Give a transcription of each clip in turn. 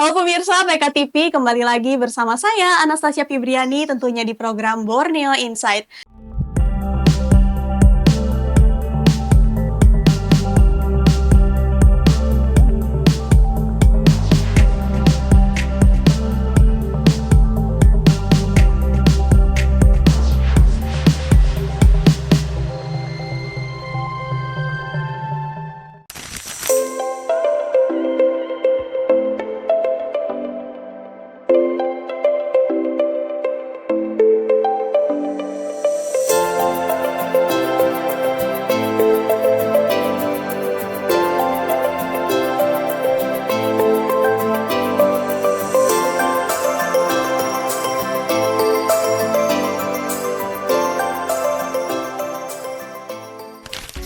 Halo pemirsa BK TV, kembali lagi bersama saya Anastasia Fibriani tentunya di program Borneo Insight.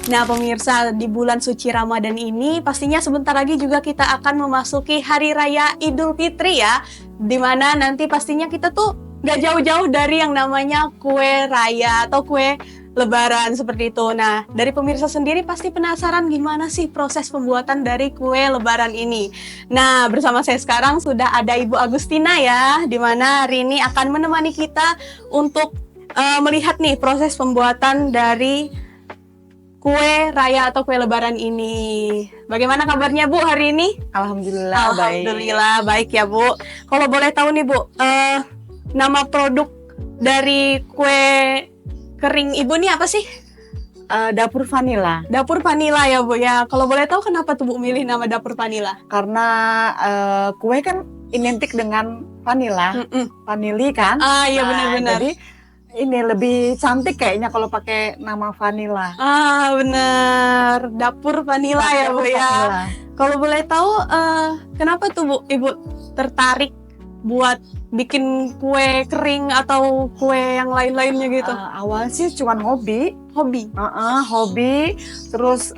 Nah pemirsa, di bulan suci Ramadan ini pastinya sebentar lagi juga kita akan memasuki Hari Raya Idul Fitri ya. Dimana nanti pastinya kita tuh gak jauh-jauh dari yang namanya kue raya atau kue lebaran seperti itu. Nah dari pemirsa sendiri pasti penasaran gimana sih proses pembuatan dari kue lebaran ini. Nah bersama saya sekarang sudah ada Ibu Agustina ya, dimana hari ini akan menemani kita untuk melihat nih proses pembuatan dari kue raya atau kue lebaran ini. Bagaimana kabarnya Bu hari ini? Alhamdulillah, Alhamdulillah baik ya Bu. Kalau boleh tahu nih Bu, nama produk dari kue kering Ibu nih apa sih? Dapur Vanila. Dapur Vanila ya Bu ya. Kalau boleh tahu kenapa tuh Bu milih nama Dapur Vanila? Karena kue kan identik dengan vanila, vanili kan. Ah iya benar-benar. Jadi ini lebih cantik kayaknya kalau pakai nama vanila. Ah benar, Dapur Vanila ya Bu ya. Vanila. Kalau boleh tahu kenapa tuh Bu Ibu tertarik buat bikin kue kering atau kue yang lain-lainnya gitu? Awal sih cuman hobi. Hobi. Hobi, terus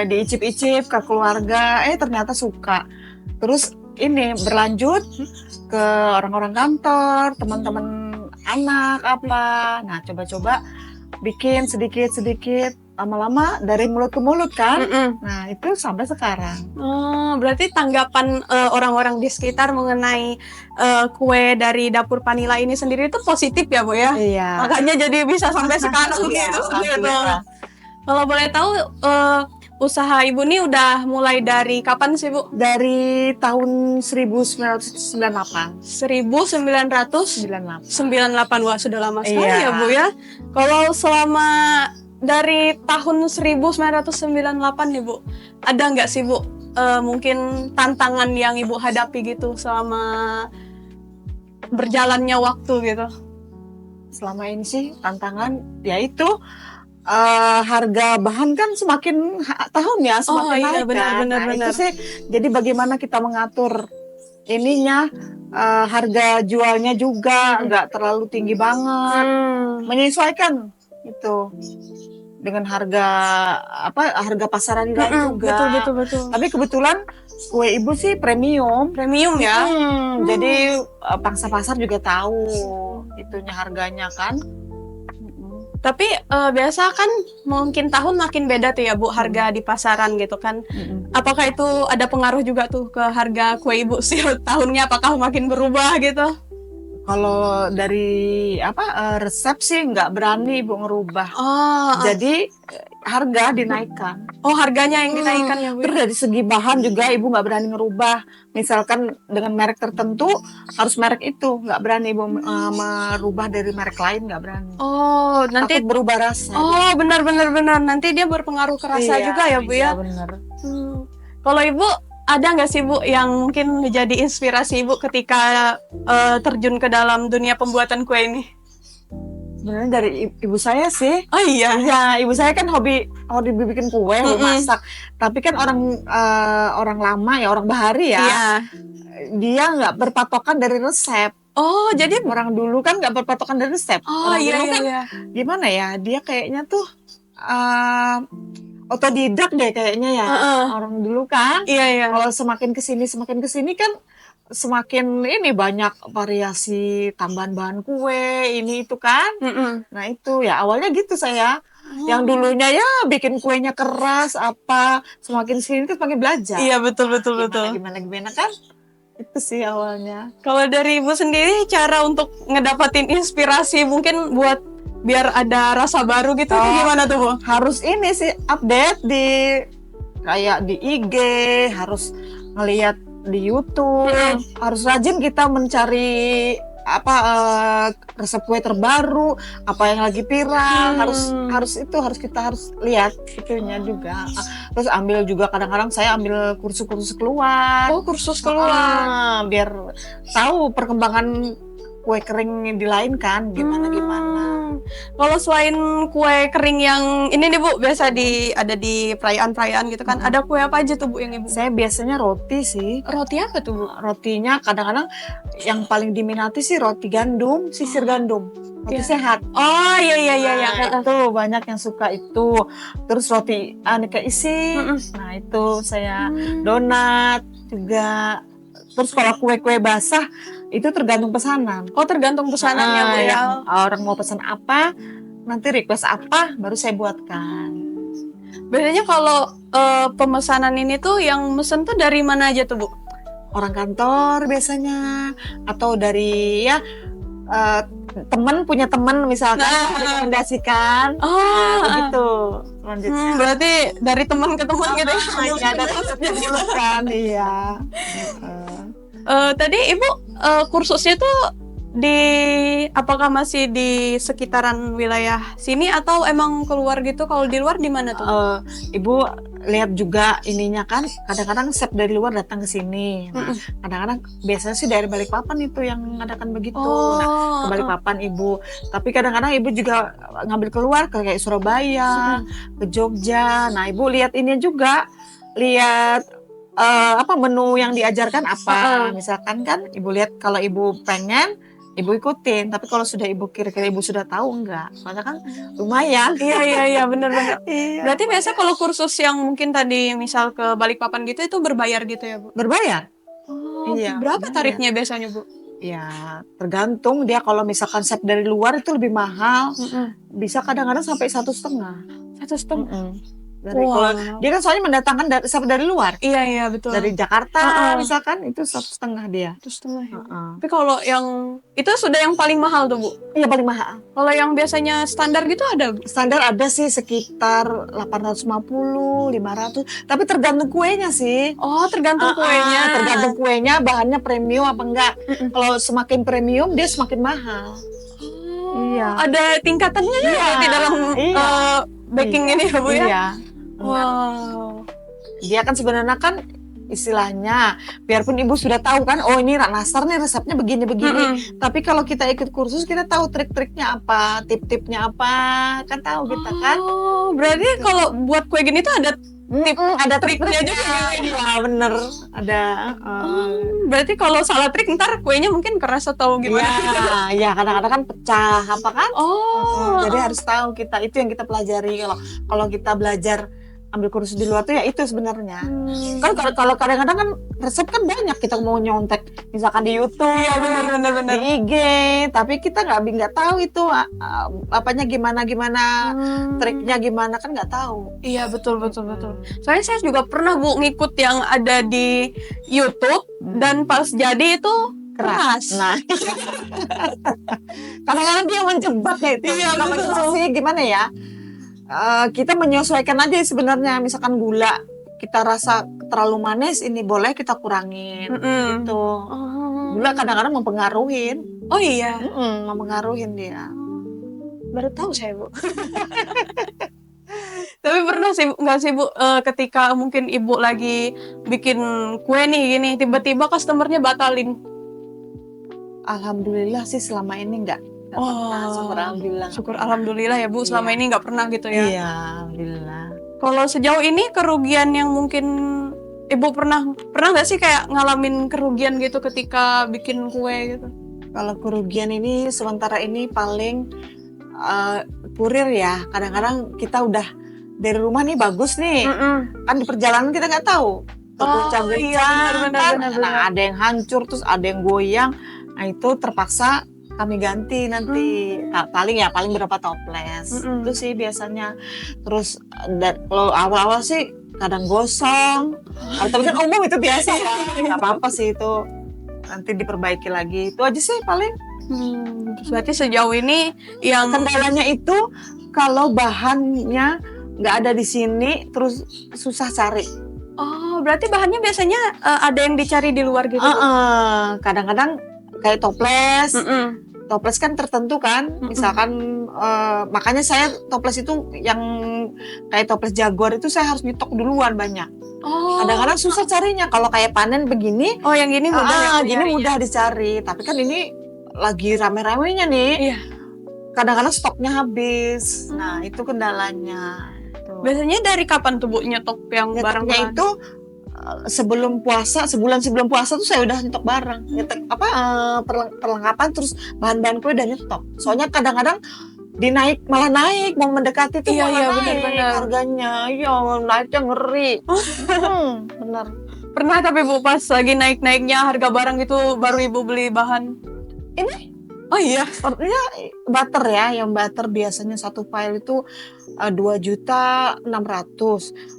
diicip-icip ke keluarga, ternyata suka. Terus ini berlanjut ke orang-orang kantor, teman-teman anak apa. Nah coba-coba bikin sedikit-sedikit, lama-lama dari mulut ke mulut kan. Nah itu sampai sekarang. Oh, berarti tanggapan orang-orang di sekitar mengenai kue dari Dapur Vanila ini sendiri itu positif ya Bu ya? Iya. Makanya jadi bisa sampai sekarang Iya, gitu. alhamdulillah. Kalau boleh tahu usaha Ibu nih udah mulai dari kapan sih Bu? Dari tahun 1998. 1998. 98. Wah sudah lama sekali Iya. ya Bu ya. Kalau selama dari tahun 1998 nih Bu, ada nggak sih Bu mungkin tantangan yang Ibu hadapi gitu selama berjalannya waktu gitu? Selama ini sih tantangan yaitu harga bahan kan semakin tahun ya semakin iya, naik kan. benar. Itu sih jadi bagaimana kita mengatur ininya, harga jualnya juga nggak terlalu tinggi banget, menyesuaikan itu dengan harga harga pasaran juga. Betul. Tapi kebetulan kue Ibu sih premium ya. Jadi pangsa pasar juga tahu itunya harganya kan. Tapi biasa kan mungkin tahun makin beda tuh ya Bu harga di pasaran gitu kan. Apakah itu ada pengaruh juga tuh ke harga kue Ibu sih tahunnya apakah makin berubah gitu? Kalau dari resep sih nggak berani Ibu ngerubah. Jadi harga dinaikkan. Oh harganya yang dinaikkan ya Bu? Terus dari segi bahan juga Ibu nggak berani ngerubah. Misalkan dengan merek tertentu harus merek itu, nggak berani Ibu merubah dari merek lain, nggak berani. Oh nanti takut berubah rasa. Oh benar. Nanti dia berpengaruh ke rasa juga ya Bu ya? Iya benar. Kalau Ibu ada nggak sih Bu yang mungkin menjadi inspirasi Ibu ketika terjun ke dalam dunia pembuatan kue ini? Sebenarnya dari ibu saya sih. Oh iya. Ya, ibu saya kan hobi bikin kue, hobi masak. Tapi kan orang lama ya, orang bahari ya. Iya. Dia nggak berpatokan dari resep. Oh, jadi orang dulu kan nggak berpatokan dari resep. Oh orang iya dulu kan gimana ya? Dia kayaknya tuh otodidak deh kayaknya ya. Orang dulu kan. Iya. Kalau semakin kesini kan semakin ini banyak variasi tambahan bahan kue ini itu kan. Nah itu ya awalnya gitu saya. Yang dulunya ya bikin kuenya keras semakin sini tuh semakin belajar. Iya betul. Gimana kan. Itu sih awalnya. Kalau dari Ibu sendiri cara untuk ngedapetin inspirasi mungkin buat biar ada rasa baru gitu itu Oh. gimana tuh, Bu? Harus ini sih update di kayak di IG, harus ngelihat di YouTube, harus rajin kita mencari apa resep kue terbaru, apa yang lagi viral, harus kita harus lihat itunya juga. Terus ambil juga kadang-kadang saya ambil kursus-kursus keluar. Oh, kursus keluar. Biar tahu perkembangan kue kering di lain kan gimana. Kalau selain kue kering yang ini nih Bu, biasa ada di perayaan-perayaan gitu kan, ada kue apa aja tuh Bu yang Ibu? Saya biasanya roti sih. Roti apa tuh Bu? Rotinya kadang-kadang yang paling diminati sih roti gandum, sisir gandum. Roti Iya. sehat. Oh iya. Nah, itu banyak yang suka itu. Terus roti aneka isi. Nah, itu saya donat juga. Terus kalau kue-kue basah itu tergantung pesanan. Oh tergantung pesanannya Bu ya. Yang orang mau pesan apa, nanti request apa, baru saya buatkan. Biasanya kalau pemesanan ini tuh yang mesen tuh dari mana aja tuh Bu? Orang kantor biasanya, atau dari ya teman punya teman misalkan rekomendasikan. Begitu lanjutnya. Berarti dari teman ke teman gitu ya? Iya, ada resepnya dulu kan, iya. Tadi Ibu kursusnya tuh apakah masih di sekitaran wilayah sini atau emang keluar gitu? Kalau di luar di mana tuh? Ibu lihat juga ininya kan, kadang-kadang chef dari luar datang ke sini. Nah, kadang-kadang biasanya sih dari Balikpapan itu yang mengadakan begitu. Nah, ke Balikpapan Ibu. Tapi kadang-kadang Ibu juga ngambil keluar ke kayak Surabaya, ke Jogja. Nah, Ibu lihat ini juga, lihat apa menu yang diajarkan apa. Misalkan kan Ibu lihat kalau Ibu pengen Ibu ikutin, tapi kalau sudah Ibu kira-kira Ibu sudah tahu enggak? Soalnya kan lumayan. Iya bener. Iya. Berarti biasa kalau kursus yang mungkin tadi misal ke Balikpapan gitu itu berbayar gitu ya Bu? Berbayar? Oh, Iya, berapa berbayar. tarifnya biasanya Bu? Ya, tergantung dia kalau misalkan chef dari luar itu lebih mahal. Bisa kadang-kadang sampai 1,5. 1,5. Dari kalau dia kan soalnya mendatangkan chef dari luar. Iya betul. Dari Jakarta misalkan itu 1,5 dia. 1,5. Tapi kalau yang itu sudah yang paling mahal tuh Bu? Iya paling mahal. Kalau yang biasanya standar gitu ada Bu? Standar ada sih sekitar 850, 500. Tapi tergantung kuenya sih. Oh tergantung kuenya. Tergantung kuenya, bahannya premium apa enggak. Kalau semakin premium dia semakin mahal. Iya. Ada tingkatannya ya di dalam baking ini ya Bu ya? Iya. Wow. Dia kan sebenarnya kan istilahnya, biarpun Ibu sudah tahu kan, oh ini Rak Nastar nih resepnya begini-begini. Tapi kalau kita ikut kursus kita tahu trik-triknya apa, tip-tipnya apa, kan tahu kita kan. Oh, berarti kalau buat kue gini tuh ada Ada triknya trik-triknya juga. Iya bener, ada. Berarti kalau salah trik ntar kuenya mungkin keras atau gimana? Iya kadang-kadang kan pecah apa kan. Oh. Jadi harus tahu kita, itu yang kita pelajari. Kalau kita belajar ambil kursus di luar tuh ya itu sebenarnya. Kan kalau kadang-kadang kan resep kan banyak kita mau nyontek misalkan di YouTube, Bener. di IG, tapi kita nggak tahu itu apanya gimana triknya gimana kan nggak tahu. Iya betul. Soalnya saya juga pernah Bu ngikut yang ada di YouTube dan pas jadi itu keras. Nah, kadang-kadang dia menjebak ya itu. Iya, Kalau betul. kita sih gimana ya? Kita menyesuaikan aja sebenarnya. Misalkan gula kita rasa terlalu manis, ini boleh kita kurangin. Gitu. Gula kadang-kadang mempengaruhin. Oh iya. Mempengaruhin dia. Baru tahu saya Bu. Tapi pernah sih nggak sih Bu ketika mungkin Ibu lagi bikin kue nih gini tiba-tiba customernya batalin? Alhamdulillah sih selama ini nggak pernah, syukur alhamdulillah. Syukur alhamdulillah ya Bu, selama ini nggak pernah gitu ya. Iya, alhamdulillah. Kalau sejauh ini kerugian yang mungkin Ibu pernah nggak sih kayak ngalamin kerugian gitu ketika bikin kue gitu? Kalau kerugian ini sementara ini paling kurir ya. Kadang-kadang kita udah dari rumah nih bagus nih, kan di perjalanan kita nggak tahu. Terguncang-guncang, benar. nah ada yang hancur, terus ada yang goyang. Nah itu terpaksa kami ganti nanti. Paling berapa toples. Itu sih biasanya. Terus kalau awal-awal sih kadang gosong. Tapi kan umum itu biasa ya. Nggak apa-apa sih itu. nanti diperbaiki lagi. Itu aja sih paling. Berarti sejauh ini yang Kendalanya itu kalau bahannya nggak ada di sini, terus susah cari. oh, berarti bahannya biasanya ada yang dicari di luar gitu. Bu? Kadang-kadang kayak toples. Mm-mm. Toples kan tertentu kan, misalkan makanya saya toples itu yang kayak toples Jaguar itu saya harus nyetok duluan banyak. Oh. Kadang-kadang susah carinya. Kalau kayak panen begini, Oh, yang ini mudah ya gini nyarinya. mudah dicari. Tapi kan ini lagi rame-ramenya nih. Iya. Kadang-kadang stoknya habis. Nah, itu kendalanya. Tuh. Biasanya dari kapan tuh Bu nyetok yang Nyetoknya barang-barang? itu sebelum puasa, sebulan sebelum puasa tuh saya udah nyetok barang, nyetok perlengkapan, terus bahan-bahan kue udah nyetok. Soalnya kadang-kadang malah naik, mau mendekati tuh Iya, malah iya, naik benar-benar. harganya. Iya, naiknya ngeri. Bener. Pernah tapi Bu pas lagi naik-naiknya harga barang itu baru Ibu beli bahan. Ini Oh iya. sepertinya butter ya, yang butter biasanya satu file itu 2.600.000.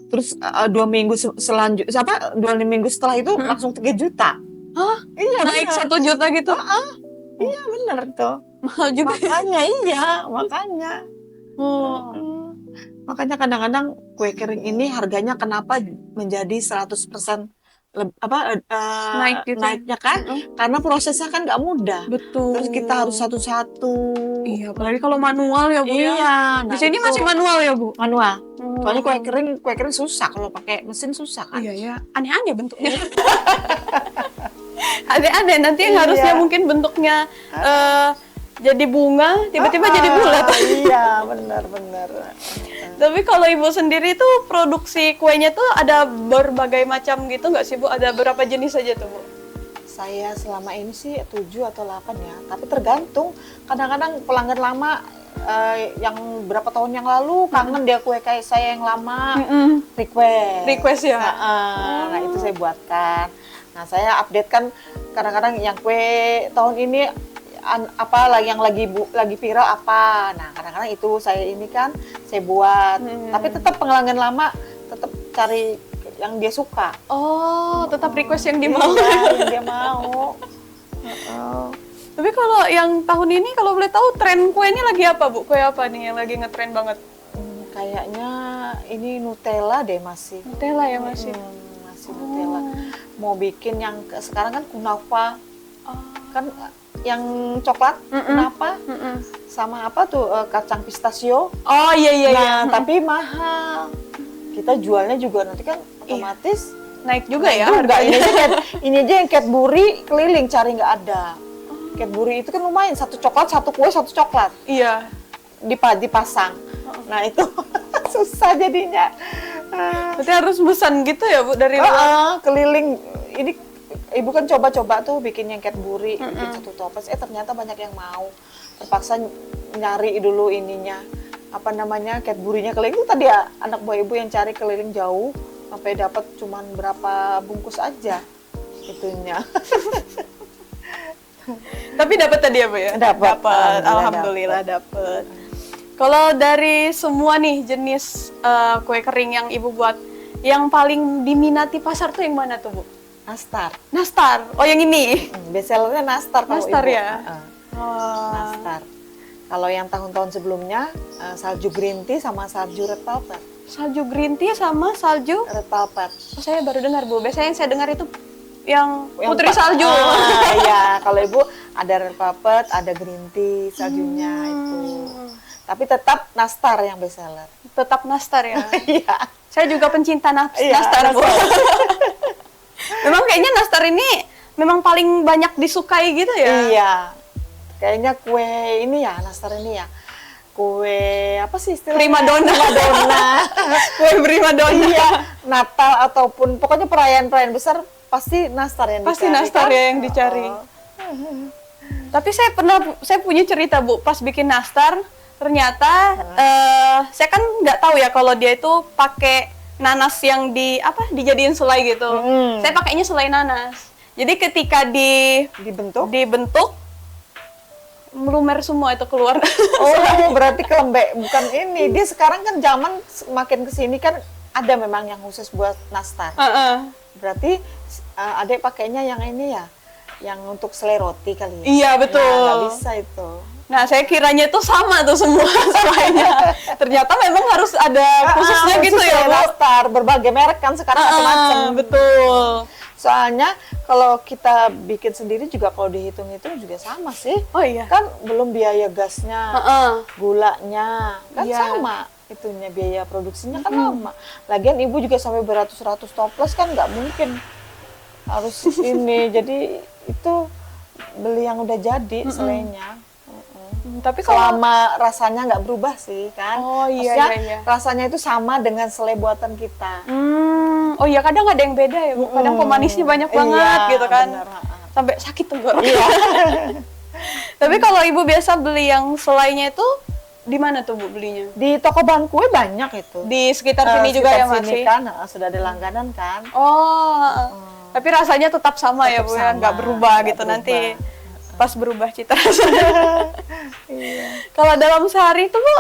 Terus 2 minggu selanjutnya, 2 minggu setelah itu langsung 3 juta. Hah? Iya, Naik bener. 1 juta gitu? Iya bener tuh. Mahal juga. Makanya. Oh. Makanya kadang-kadang kue kering ini harganya kenapa menjadi 100% Naik gitu. naiknya kan? Karena prosesnya kan nggak mudah. Betul. Terus kita harus satu-satu. Iya, apalagi kalau manual ya Bu ya. Iya. Di sini itu masih manual ya Bu? manual. Soalnya kue kering susah, kalau pakai mesin susah kan. Iya ya, aneh-aneh bentuknya. Aneh-aneh, nanti yang Iya. harusnya mungkin bentuknya jadi bunga, tiba-tiba jadi bulat. Iya, benar. Tapi kalau Ibu sendiri tuh produksi kuenya tuh ada berbagai macam gitu nggak sih Bu? Ada berapa jenis aja tuh Bu? Saya selama ini sih 7 atau 8 ya, tapi tergantung. Kadang-kadang pelanggan lama yang berapa tahun yang lalu kangen dia kue kayak saya yang lama, request Ya? Nah itu saya buatkan. Nah saya update kan kadang-kadang yang kue tahun ini yang lagi viral apa. Nah kadang-kadang itu saya ini kan saya buat. Tapi tetap pelanggan lama tetap cari yang dia suka. Oh, tetap request yang dimau. Iya, yang dia mau. Tapi kalau yang tahun ini kalau boleh tahu tren kue ini lagi apa Bu? Kue apa nih yang lagi ngetren banget? Kayaknya ini Nutella deh masih. Nutella ya masih. Masih Nutella. Mau bikin yang sekarang kan kunafa. Kan yang coklat kunafa sama apa tuh kacang pistachio. Oh iya. Nah, tapi mahal. Kita jualnya juga nanti kan otomatis naik juga ya juga. harganya. Ini aja yang Cadbury keliling cari nggak ada. Cadbury itu kan lumayan, satu coklat, satu kue, satu coklat. Iya. Dipasang. Nah itu susah jadinya. Berarti harus pesan gitu ya Bu dari luar? Keliling. Ini ibu kan coba-coba tuh bikin yang Cadbury, bikin satu toples. Ternyata banyak yang mau. Terpaksa nyari dulu ininya. Apa namanya, Cadbury-nya keliling. Itu tadi ya anak buah ibu yang cari keliling jauh. Sampai dapat cuman berapa bungkus aja itunya. Tapi dapat tadi ya Bu ya? Dapat. Alhamdulillah dapat. Kalau dari semua nih jenis kue kering yang Ibu buat, yang paling diminati pasar tuh yang mana tuh Bu? Nastar. Nastar. Oh yang ini. Bestsellernya Nastar kalau Nastar ibu. ya. Nastar. Kalau yang tahun-tahun sebelumnya salju green tea sama salju red velvet. Salju green tea sama salju Red velvet. Oh, saya baru dengar Bu. Biasanya yang saya dengar itu yang putri salju. Iya, kalau ibu ada red velvet, ada green tea saljunya itu. Tapi tetap Nastar yang bestseller. Tetap Nastar ya. Iya. Saya juga pencinta Iya, Nastar Bu. Memang kayaknya Nastar ini memang paling banyak disukai gitu ya. Iya. Kayaknya kue ini ya, Nastar ini ya. Kue apa sih istilahnya? Primadona. Kue primadona. Iya, Natal ataupun pokoknya perayaan-perayaan besar pasti Nastar yang Pasti dicari. Nastar kan? ya yang dicari. Tapi saya punya cerita Bu, pas bikin Nastar ternyata saya kan nggak tahu ya kalau dia itu pakai nanas yang dijadiin selai gitu. Saya pakainya selai nanas. Jadi ketika dibentuk melumer semua itu keluar. Oh, berarti kelembek bukan ini. Dia sekarang kan zaman makin kesini kan ada memang yang khusus buat Nastar. Berarti adek pakainya yang ini ya, yang untuk selai roti kali ya. Iya, betul. Nah, nggak bisa itu. Nah, saya kiranya itu sama tuh semua selainya. Ternyata memang harus ada khususnya gitu ya, Bu. Daftar berbagai merek kan sekarang macam-macam. Betul. Soalnya kalau kita bikin sendiri juga kalau dihitung-hitung juga sama sih. Oh iya. Kan belum biaya gasnya, gulanya, kan Iya. sama itunya biaya produksinya kan lama. Lagian ibu juga sampai beratus-ratus toples kan nggak mungkin harus ini. Jadi itu beli yang udah jadi selainya. Tapi kalau Selama rasanya nggak berubah sih kan. Oh, iya, Maksudnya iya. rasanya itu sama dengan selai buatan kita. oh iya kadang ada yang beda ya, Bu. Kadang pemanisnya banyak banget Iya, gitu kan. bener, Sampai sakit tenggorokan. Iya. Tapi kalau Ibu biasa beli yang selainya itu di mana tuh Bu belinya? Di toko bahan kue banyak itu. Di sekitar sini juga ya Sekitar masih. sini kan sudah ada langganan kan. Oh. Tapi rasanya tetap sama ya, Tetap Bu, ya, sama, nggak berubah nggak gitu berubah. nanti pas berubah cita rasanya. Kalau dalam sehari itu Bu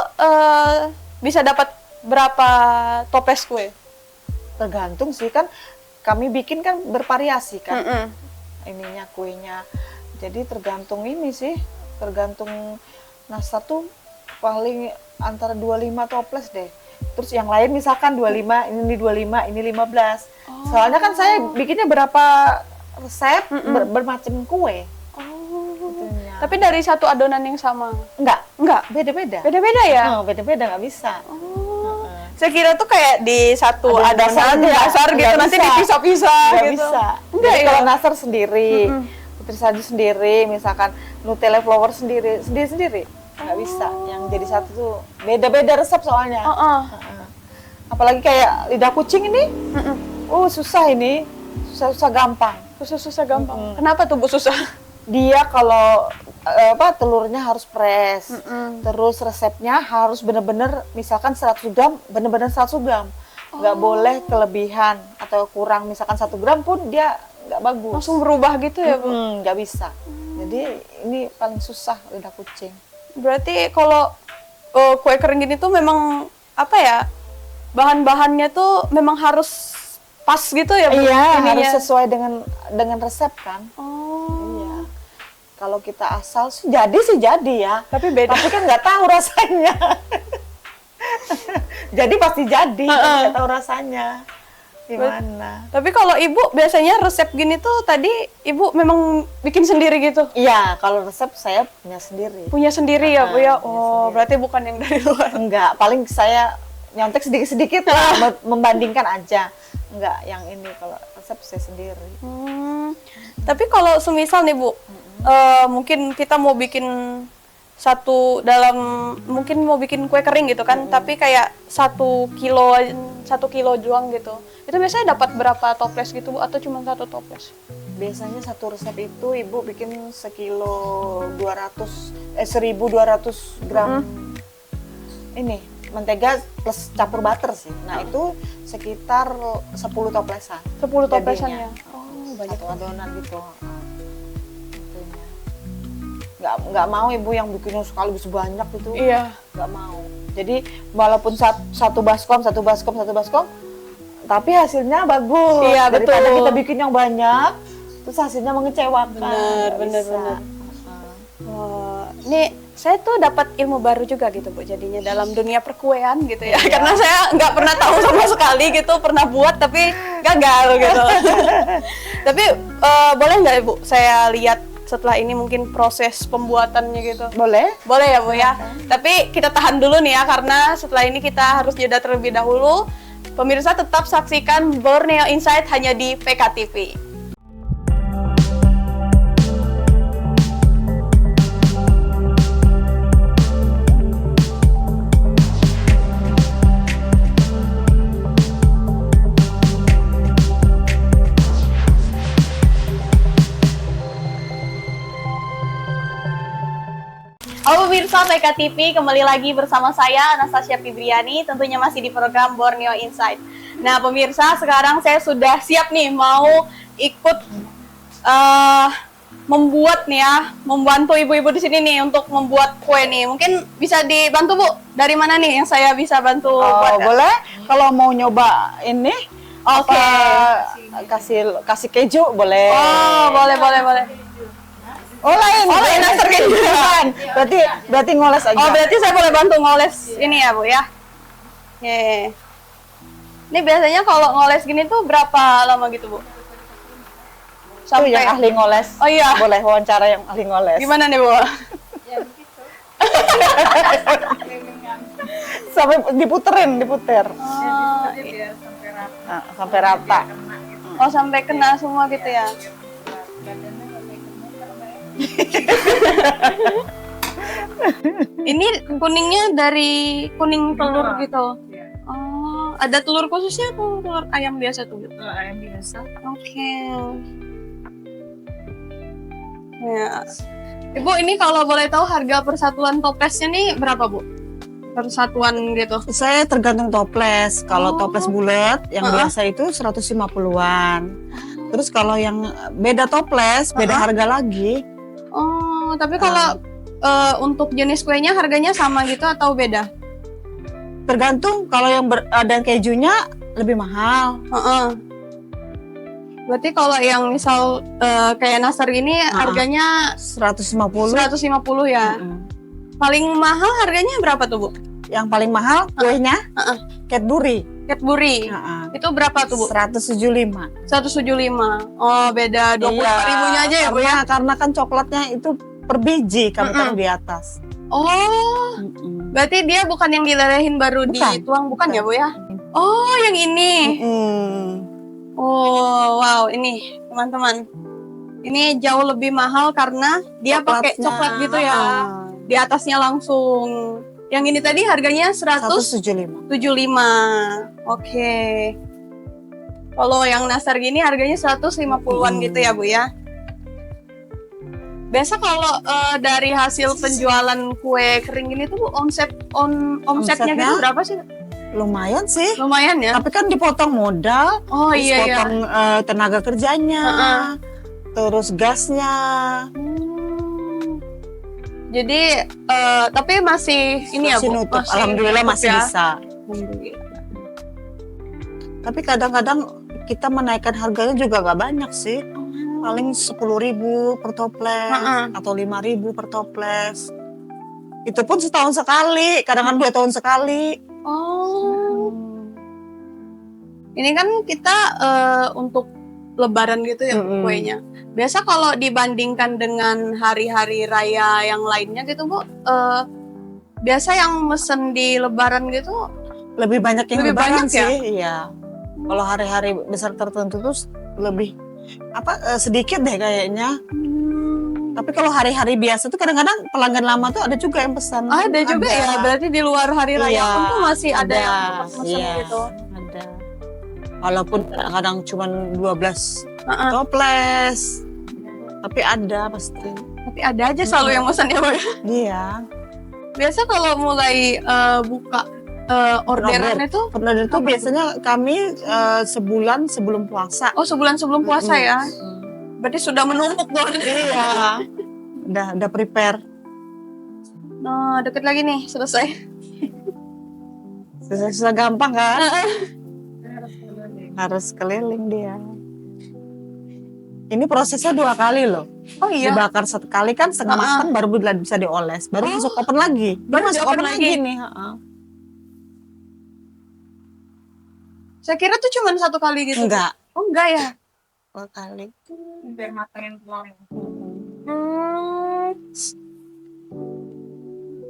bisa dapat berapa toples kue? Tergantung sih kan kami bikin kan bervariasi kan Mm-mm. ininya kuenya. Jadi tergantung ini sih, tergantung nastar tuh paling antara 25 toples deh. Terus yang lain misalkan 25, ini 25, ini 15. Soalnya kan saya bikinnya berapa resep bermacam kue. Itunya. Tapi dari satu adonan yang sama? Enggak, Enggak. beda-beda. Beda-beda ya? Beda-beda nggak bisa. Saya kira tuh kayak di satu Adonan adonan dasar, dasar gitu nggak nanti bisa. dipisah-pisah Nggak gitu. bisa. Enggak Jadi ya? kalau nastar sendiri, putri salju sendiri, misalkan Nutella flower sendiri-sendiri. Nggak bisa. Yang jadi satu tuh beda-beda resep soalnya. Apalagi kayak lidah kucing ini, susah ini, susah gampang. Susah gampang. Kenapa tuh Bu susah? Dia kalau telurnya harus fresh, terus resepnya harus bener-bener misalkan 100 gram, bener-bener 100 gram. Nggak boleh kelebihan atau kurang, misalkan 1 gram pun dia nggak bagus. Langsung berubah gitu ya Bu? Nggak bisa. Jadi ini paling susah lidah kucing. Berarti kalau kue kering gini tuh memang apa ya? Bahan-bahannya tuh memang harus pas gitu ya Bu? Iya, ininya? harus sesuai dengan resep kan. Oh. Iya. Kalau kita asal sih jadi ya. Tapi beda. Tapi kan nggak tahu rasanya. Jadi pasti jadi, tapi nggak tahu rasanya gimana. Tapi kalau Ibu biasanya resep gini tuh tadi Ibu memang bikin sendiri gitu? Iya, kalau resep saya punya sendiri. Punya sendiri ya Bu ya? punya Oh, sendiri. berarti bukan yang dari luar. Enggak, paling saya nyontek sedikit-sedikit lah, membandingkan aja. Enggak, yang ini kalau resep saya sendiri. Tapi kalau semisal nih Bu, mungkin kita mau bikin mungkin mau bikin kue kering gitu kan, tapi kayak 1 kilo doang gitu. Itu biasanya dapat berapa toples gitu Bu, atau cuma 1 toples? Biasanya satu resep itu ibu bikin 1.200 gram ini mentega plus campur butter sih. Nah itu sekitar 10 toplesan. 10 toplesan ya? Jadinya. Oh, banyak. Satu adonan gitu. Itunya. Nggak mau ibu yang bikinnya sekaligus banyak gitu. Iya. Nggak mau. Jadi walaupun satu baskom, tapi hasilnya bagus. Iya, Daripada betul. kita bikin yang banyak, terus hasilnya mengecewakan. Nggak Bener. bisa. Wah, ini saya tuh dapat ilmu baru juga gitu Bu, jadinya dalam dunia perkuean gitu ya. Karena saya nggak pernah tahu sama sekali gitu, pernah buat tapi gagal gitu. Tapi boleh nggak Bu, saya lihat setelah ini mungkin proses pembuatannya gitu? Boleh? Boleh ya Bu ya. Tapi kita tahan dulu nih ya, karena setelah ini kita harus jeda terlebih dahulu. Pemirsa tetap saksikan Borneo Insight hanya di PKTV. Halo pemirsa PKTV, kembali lagi bersama saya Anastasia Fibriani, tentunya masih di program Borneo Insight. Nah pemirsa, sekarang saya sudah siap nih mau ikut membuat nih ya, membantu ibu-ibu di sini nih untuk membuat kue nih. Mungkin bisa dibantu Bu, dari mana nih yang saya bisa bantu buat? Boleh. Kalau mau nyoba ini, Oke. kasih keju boleh. Oh boleh. Oh lain. Oh, lain nastar keju. Bukan. Berarti ngoles aja. Oh, berarti saya boleh bantu ngoles ini ya, Bu ya? Oke. Ini biasanya kalau ngoles gini tuh berapa lama gitu, Bu? Tuh yang ahli ngoles. Oh iya. Boleh wawancara yang ahli ngoles. Gimana nih, Bu? Sampai diputer. Oh, Nah, sampai rata. oh, sampai kena semua gitu ya? Ini kuningnya dari kuning telur gitu. Oh, ada telur khususnya atau telur ayam biasa tuh? Ayam biasa. Oke. Ya. Ibu, ini kalau boleh tahu harga persatuan toplesnya nih berapa, Bu? Persatuan gitu. Saya tergantung toples. Kalau Oh. toples bulat yang biasa itu 150-an. Terus kalau yang beda toples, beda harga lagi. Oh, tapi kalau untuk jenis kuenya harganya sama gitu atau beda? Tergantung kalau yang ada kejunya lebih mahal. Heeh. Berarti kalau yang misal kayak nastar ini harganya 150. 150 ya. Paling mahal harganya berapa tuh, Bu? Yang paling mahal kuenya Cadbury. Cadbury. Itu berapa tuh, Bu? 175. 175. Oh, beda 20 ribunya aja ya, Bu ya? Karena kan coklatnya itu per biji kami taruh di atas. Oh, berarti dia bukan yang dilelehin baru Bukan. dituang, bukan ya, Bu ya? Oh, yang ini. Oh, wow, ini teman-teman. Ini jauh lebih mahal karena dia pakai coklat gitu ya. Di atasnya langsung. Yang ini tadi harganya 175. 175. Oke. Kalau yang nastar gini harganya 150-an gitu ya, Bu ya. Biasa kalau dari hasil penjualan kue kering gini tuh, Bu, omsetnya gitu berapa sih? Lumayan sih. Lumayan ya. Tapi kan dipotong modal, Oh terus iya ya. potong tenaga kerjanya, terus gasnya. Jadi tapi masih ini ya, Masih Bu. nutup. Alhamdulillah nutup masih ya. bisa. Alhamdulillah. Tapi kadang-kadang kita menaikkan harganya juga nggak banyak sih. Paling 10.000 per toples atau 5.000 per toples. Itu pun setahun sekali, kadang-kadang 2 tahun sekali. Oh. Ini kan kita untuk Lebaran gitu ya kuenya. Biasa kalau dibandingkan dengan hari-hari raya yang lainnya gitu, Bu, biasa yang mesen di Lebaran gitu Lebih banyak yang Lebih lebaran banyak ya? sih, iya. Kalau hari-hari besar tertentu tuh lebih sedikit deh kayaknya. Tapi kalau hari-hari biasa tuh kadang-kadang pelanggan lama tuh ada juga yang pesan. ada juga ya. Berarti di luar hari raya Iya, pun tuh masih ada yang ada, tetap mesen iya. gitu. Ada. Walaupun kadang-kadang cuma 12 toples. Tapi ada pasti. Tapi ada aja selalu yang mesen ya, Bu. Iya. Biasa kalau mulai buka orderan itu Order itu biasanya kami sebulan sebelum puasa. oh sebulan sebelum puasa ya. Berarti sudah menumpuk dong. Iya. Udah prepare. Nah, deket lagi nih, selesai. Susah gampang kan? Harus keliling dia. Ini prosesnya 2 kali loh. Oh iya. Dibakar 1 kali kan setengah matang baru bisa dioles. Baru masuk oven lagi. Baru masuk di-oven oven lagi? lagi nih. Saya kira tuh cuma 1 kali gitu. Enggak. Oh enggak ya. 2 kali. Biar matangin telurnya.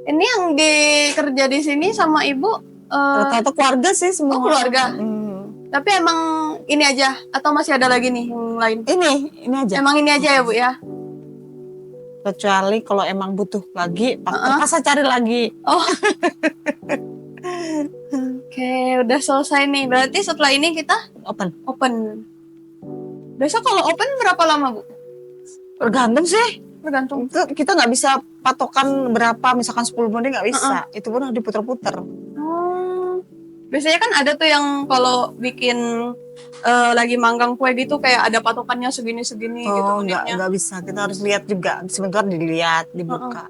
Ini yang dikerja di sini sama ibu Rata-rata keluarga sih semua. Oh, keluarga. Tapi emang ini aja atau masih ada lagi nih yang lain? Ini aja. Emang ini aja ya, Bu ya? Kecuali kalau emang butuh lagi, pas cari lagi. Oh. Oke, udah selesai nih. Berarti setelah ini kita open. Biasa kalau open berapa lama, Bu? Tergantung sih. Tergantung. Itu kita nggak bisa patokan berapa, misalkan 10 menit nggak bisa. Itu pun harus diputer-puter. Biasanya kan ada tuh yang kalau bikin lagi manggang kue gitu kayak ada patokannya segini-segini gitu menitnya. Nggak bisa. Kita harus lihat juga. Sebentar dilihat, dibuka.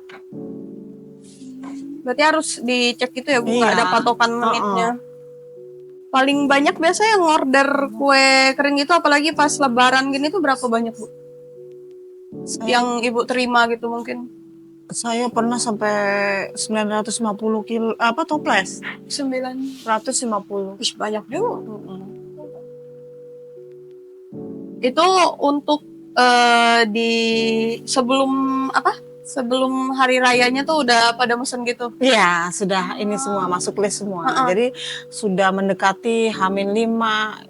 Berarti harus dicek gitu ya, Bu, nggak Iya. ada patokan menitnya. Paling banyak biasanya yang order kue kering itu apalagi pas lebaran gini tuh berapa banyak, Bu? yang Ibu terima gitu mungkin? Saya pernah sampai 950 kilo toples 9. 150. Ih, banyak juga. Itu untuk di sebelum sebelum hari rayanya tuh udah pada mesen gitu. Iya, sudah ini semua masuk list semua. Heeh. Jadi sudah mendekati H-5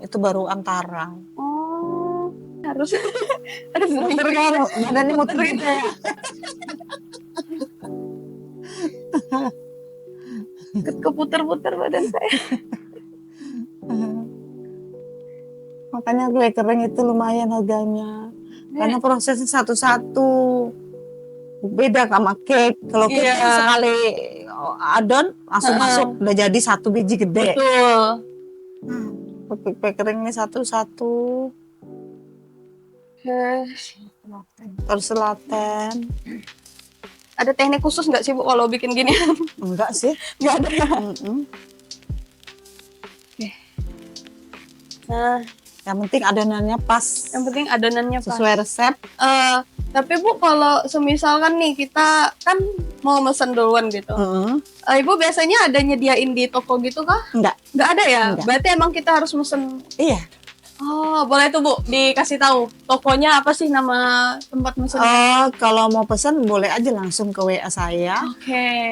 itu baru antara. Oh, harus harus Muter kan, badannya muter gitu ya. keputar-putar badan saya. Makanya kue kering itu lumayan harganya. Karena prosesnya satu-satu. Beda sama cake. Kalau cake Iya. kan sekali adon langsung Heeh. masuk udah jadi satu biji gede. Betul. Kue kering ini satu-satu. Terus selaten. Ada teknik khusus nggak sih Bu kalau bikin gini? Enggak sih. Nggak ada. Mm-mm. Nah, Yang penting adonannya pas yang penting adonannya pas. sesuai resep. Tapi Bu, kalau semisalkan nih kita kan mau mesen duluan gitu, Ibu biasanya ada nyediain di toko gitu kah? Enggak. Nggak ada ya? Nggak. Berarti emang kita harus mesen. Iya. Oh, boleh tuh Bu, dikasih tahu tokonya apa sih, nama tempat mesen? Kalau mau pesan boleh aja langsung ke WA saya. Oke.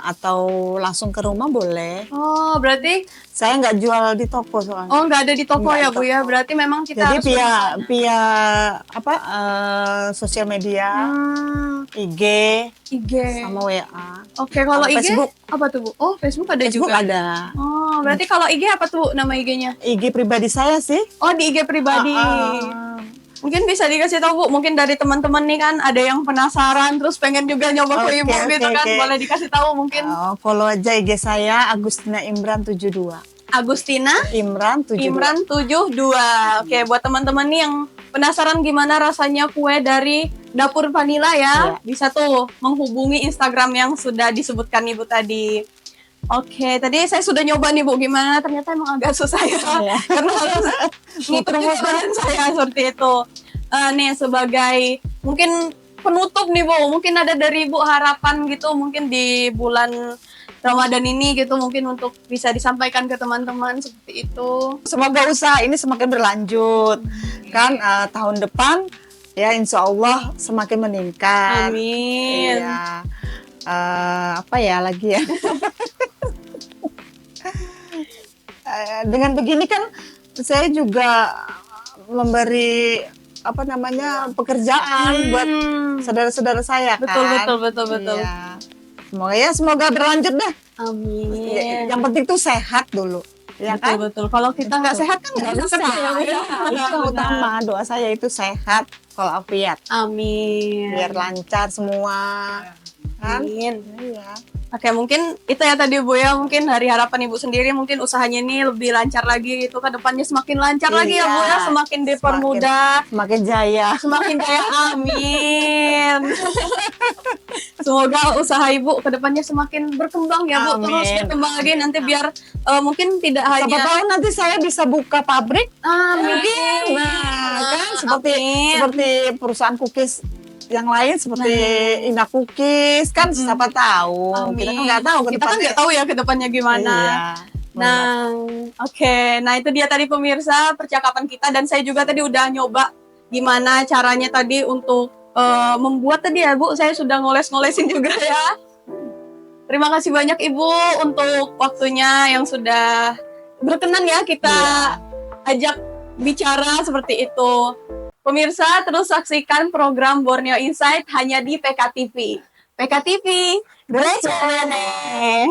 Atau langsung ke rumah boleh. Oh, berarti Saya nggak jual di toko soalnya. nggak ada di toko Nggak ya di Bu ya? toko. Berarti memang kita Jadi harus via sosial media, IG IG. sama WA. Oke, kalau Sama IG Facebook. apa tuh Bu? Oh, Facebook ada Facebook juga. ada. Oh, berarti kalau IG apa tuh nama IG-nya? IG pribadi saya sih. Oh, di IG pribadi. Mungkin bisa dikasih tahu Bu, mungkin dari teman-teman nih kan ada yang penasaran terus pengen juga nyoba ke Ibu Oke, gitu kan. oke. Boleh dikasih tahu mungkin. Follow aja IG saya Agustina Imran 72. Agustina Imran 72. Imran 72. Oke, buat teman-teman nih yang penasaran gimana rasanya kue dari Dapur Vanila ya, bisa tuh menghubungi Instagram yang sudah disebutkan Ibu tadi. Oke, tadi saya sudah nyoba nih Bu, gimana? Ternyata emang agak susah ya, Iya. karena harus muter-muter badan saya seperti itu. Nih sebagai mungkin penutup nih Bu, mungkin ada dari Ibu harapan gitu, mungkin di bulan Ramadan ini gitu, mungkin untuk bisa disampaikan ke teman-teman seperti itu. Semoga usaha ini semakin berlanjut. Kan tahun depan ya insya Allah semakin meningkat. Amin. Iya. Apa ya lagi ya? Dengan begini kan saya juga memberi pekerjaan buat saudara-saudara saya kan. Betul. Iya. Semoga berlanjut deh. Amin. Yang penting tuh sehat dulu. Ya kan? Betul. Kalau kita nggak sehat kan nggak bisa ya Bu ya. Itu utama, doa saya itu sehat walafiat. Amin. Biar lancar semua. Kan? Amin. Iya. Oke, mungkin itu ya tadi Bu ya, mungkin hari harapan Ibu sendiri mungkin usahanya ini lebih lancar lagi gitu, ke depannya semakin lancar lagi ya Bu ya, Iya. semakin dipermudah, Semakin jaya. semakin jaya. Amin. Semoga usaha Ibu ke depannya semakin berkembang ya Bu, terus Amin. berkembang lagi nanti biar mungkin tidak Siapa hanya tahu nanti saya bisa buka pabrik. Amin. Nah, kan seperti Amin. perusahaan cookies yang lain seperti Ina Cookies kan siapa tahu. Amin. Kita kan nggak tahu ke Kita kan depannya. nggak tahu ya ke depannya gimana. Iya. Nah, oke. Nah, itu dia tadi pemirsa percakapan kita, dan saya juga tadi udah nyoba gimana caranya tadi untuk membuat tadi ya Bu, saya sudah ngoles-ngolesin juga ya. Terima kasih banyak Ibu untuk waktunya yang sudah berkenan ya kita ajak bicara seperti itu. Pemirsa, terus saksikan program Borneo Insight hanya di PKTV. PKTV, Great Channel.